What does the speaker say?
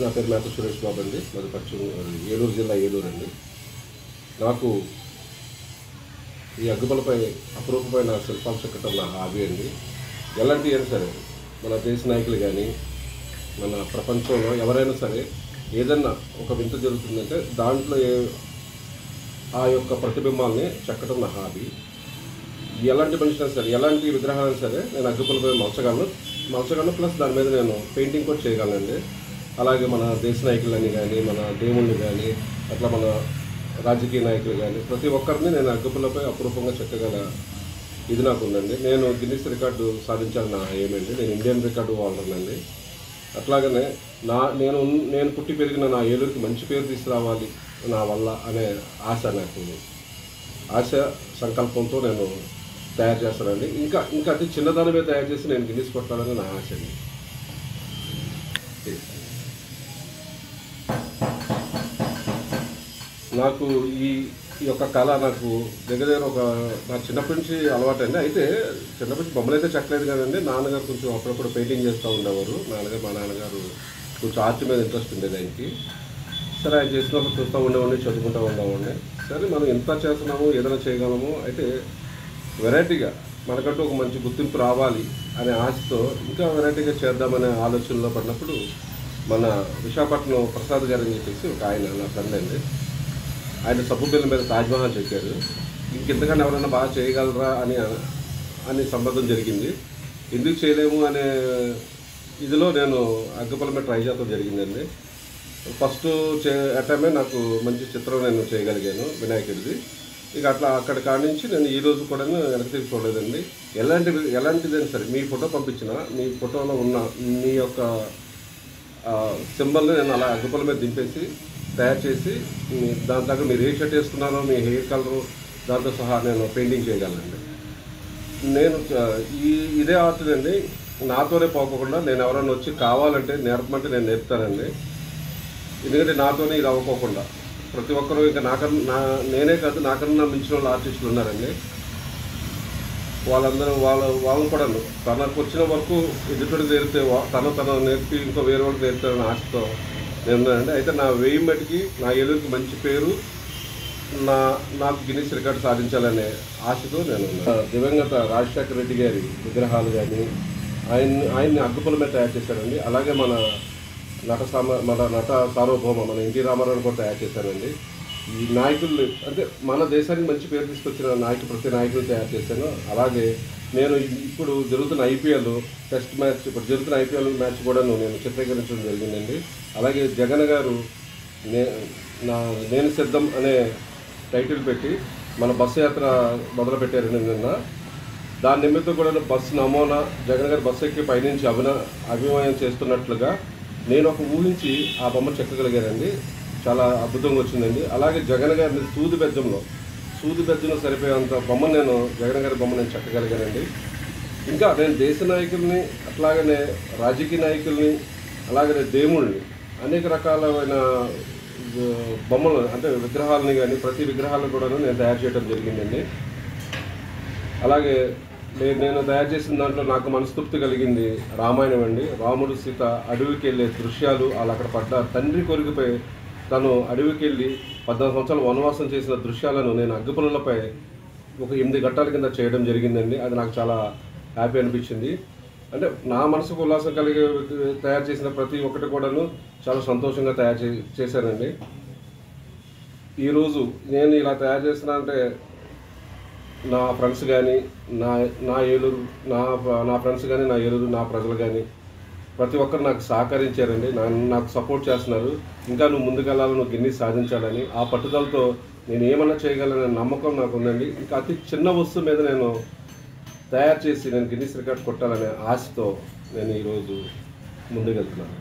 నా పేరు మేత సురేష్ బాబు అండి. మాది పశ్చిమ ఏలూరు జిల్లా ఏలూరు అండి. నాకు ఈ అగ్గిపుల్లపై అపురూపమైన శిల్పాలు చెక్కటం నా హాబీ అండి. ఎలాంటి అయినా సరే మన దేశ నాయకులు కానీ మన ప్రపంచంలో ఎవరైనా సరే ఏదన్నా ఒక వింత జరుగుతుందంటే దాంట్లో ఆ యొక్క ప్రతిబింబాలని చెక్కడం నా హాబీ. ఎలాంటి మనిషి అయినా సరే ఎలాంటి విగ్రహాలైనా సరే నేను అగ్గిపుల్లపై మలచగలను ప్లస్ దాని మీద నేను పెయింటింగ్ కూడా చేయగలనండి. అలాగే మన దేశ నాయకులని కానీ మన దేవుళ్ళని కానీ అట్లా మన రాజకీయ నాయకులు కానీ ప్రతి ఒక్కరిని నేను అగ్గిపుల్లపై అపురూపంగా చెక్కగల ఇది నాకు ఉందండి. నేను గిన్నిస్ రికార్డు సాధించాలని నా ఏమండి. నేను ఇండియన్ రికార్డు వాడనండి. అట్లాగనే నేను పుట్టి పెరిగిన నా ఏలూరుకి మంచి పేరు తీసుకురావాలి నా వల్ల అనే ఆశ, నాకు ఆశ సంకల్పంతో నేను తయారు చేస్తానండి. ఇంకా అతి చిన్నదాని మీద తయారు చేసి నేను గిన్నిస్ కొట్టాలని నా ఆశ అండి. నాకు ఈ యొక్క కళ నాకు దగ్గర నాకు చిన్నప్పటి నుంచి అలవాటు అండి. అయితే చిన్నప్పటి నుంచి బొమ్మలు అయితే చెక్కలేదు కదండి. నాన్నగారు కొంచెం అప్పుడప్పుడు పెయింటింగ్ చేస్తూ ఉండేవారు. మా నాన్నగారు కొంచెం ఆర్ట్ మీద ఇంట్రెస్ట్ ఉండేది ఆయనకి. సరే ఆయన చేసినప్పుడు చూస్తూ ఉండేవాడిని, చదువుకుంటూ ఉండేవాడిని. సరే మనం ఎంత చేస్తున్నాము, ఏదైనా చేయగలము, అయితే వెరైటీగా మనకంటూ ఒక మంచి గుర్తింపు రావాలి అనే ఆశతో ఇంకా వెరైటీగా చేద్దామనే ఆలోచనలో పడినప్పుడు మన విశాఖపట్నం ప్రసాద్ గారు అని చెప్పేసి ఒక ఆయన నా ఫ్రెండ్ అండి. ఆయన సబ్బు బిళ్ళ మీద తాజ్మహల్ చెక్కారు. ఇంకెంతకన్నా ఎవరైనా బాగా చేయగలరా అని సంబంధం జరిగింది. ఎందుకు చేయలేము అనే ఇదిలో నేను అగ్గిపుల్ల మీద ట్రై చేయడం జరిగిందండి. ఫస్ట్ అటైమే నాకు మంచి చిత్రం నేను చేయగలిగాను వినాయకుడిది. ఇక అక్కడి కాడి నుంచి నేను ఈ రోజు కూడా వెనక్కి తిరిగి చూడలేదండి. ఎలాంటిదైనా సరే మీ ఫోటో పంపించిన మీ ఫోటోలో ఉన్న మీ యొక్క సింబల్ని నేను అలా అగ్గిపుల్ల మీద దింపేసి తయారు చేసి దాని తగ్గ మీరు ఏ షర్ట్ వేసుకున్నారో మీ హెయిర్ కలరు దాంతో సహా నేను పెయింటింగ్ చేయగలనండి. నేను ఇదే ఆర్ట్ అండి నాతోనే పోకుండా నేను ఎవరైనా వచ్చి కావాలంటే నేర్పమంటే నేను నేర్పుతానండి. ఎందుకంటే నాతోనే ఇది అవ్వకోకుండా ప్రతి ఒక్కరూ ఇంకా నేనే కాదు నాకన్నా మించిన వాళ్ళు ఆర్టిస్టులు ఉన్నారండి. వాళ్ళని కూడా తనకు వచ్చిన వరకు ఎదుటికి నేర్పితే తను నేర్పి ఇంకో వేరే వాళ్ళకి నేర్పుతారని ఆశతో నేను ఉన్నానండి. అయితే నా వేయి మటుకి నా ఏలూరుకి మంచి పేరు, నాకు గిన్నిస్ రికార్డు సాధించాలనే ఆశతో నేను ఉన్నాను. దివంగత రాజశేఖర రెడ్డి గారి విగ్రహాలు కానీ ఆయన్ని అగ్గిపుల్ల మీద తయారు చేశారండి. అలాగే మన నట సార్వభౌమ మన ఎన్టీ రామారావు కూడా తయారు చేశానండి. ఈ నాయకులు అంటే మన దేశానికి మంచి పేరు తీసుకొచ్చిన ప్రతి నాయకులు తయారు చేశాను. అలాగే నేను ఇప్పుడు జరుగుతున్న ఐపీఎల్ టెస్ట్ మ్యాచ్, ఇప్పుడు జరుగుతున్న ఐపీఎల్ మ్యాచ్ కూడా నేను చిత్రీకరించడం జరిగిందండి. అలాగే జగన్ గారు నేను సిద్ధం అనే టైటిల్ పెట్టి మన బస్సు యాత్ర మొదలుపెట్టారండి నిన్న. దాని నిమిత్తం కూడా బస్సు నమూనా జగన్ గారు బస్సు ఎక్కి పైనుంచి అభినయం చేస్తున్నట్లుగా నేను ఒక ఊహించి ఆ బొమ్మ చెక్కగలిగానండి. చాలా అద్భుతంగా వచ్చిందండి. అలాగే జగన్ గారిని సూది బెజ్జంలో సరిపోయేంత బొమ్మను జగన్ గారి బొమ్మ నేను చెక్కగలిగానండి. ఇంకా నేను దేశ నాయకుల్ని అట్లాగనే రాజకీయ నాయకుల్ని అలాగనే దేవుళ్ళని అనేక రకాలైన బొమ్మలు అంటే విగ్రహాలని కానీ ప్రతి విగ్రహాలను కూడా నేను తయారు చేయడం జరిగిందండి. అలాగే నేను తయారు చేసిన దాంట్లో నాకు మనస్తృప్తి కలిగింది రామాయణం అండి. రాముడు సీత అడవికి వెళ్ళే దృశ్యాలు, వాళ్ళు అక్కడ పడ్డ తండ్రి కొరికిపై తను అడవికి వెళ్ళి 14 సంవత్సరాలు వనవాసం చేసిన దృశ్యాలను నేను అగ్గిపుల్లలపై ఒక 8 ఘట్టాల కింద చేయడం జరిగిందండి. అది నాకు చాలా హ్యాపీ అనిపించింది. అంటే నా మనసుకు ఉల్లాసం కలిగే తయారు చేసిన ప్రతి ఒక్కటి కూడాను చాలా సంతోషంగా తయారు చేశానండి. ఈరోజు నేను ఇలా తయారు చేసిన అంటే నా ఫ్రెండ్స్ కానీ నా ఏలూరు నా ఫ్రెండ్స్ కానీ నా ఏలూరు నా ప్రజలు కానీ ప్రతి ఒక్కరు నాకు సహకరించారండి. నాకు సపోర్ట్ చేస్తున్నారు. ఇంకా నువ్వు ముందుకెళ్ళాలి, నువ్వు గిన్నిస్ సాధించాలని ఆ పట్టుదలతో నేను ఏమన్నా చేయగలననే నమ్మకం నాకు ఉందండి. ఇంకా అతి చిన్న వస్తువు మీద నేను తయారు చేసి నేను గిన్నిస్ రికార్డ్ కొట్టాలనే ఆశతో నేను ఈరోజు ముందుకెళ్తున్నాను.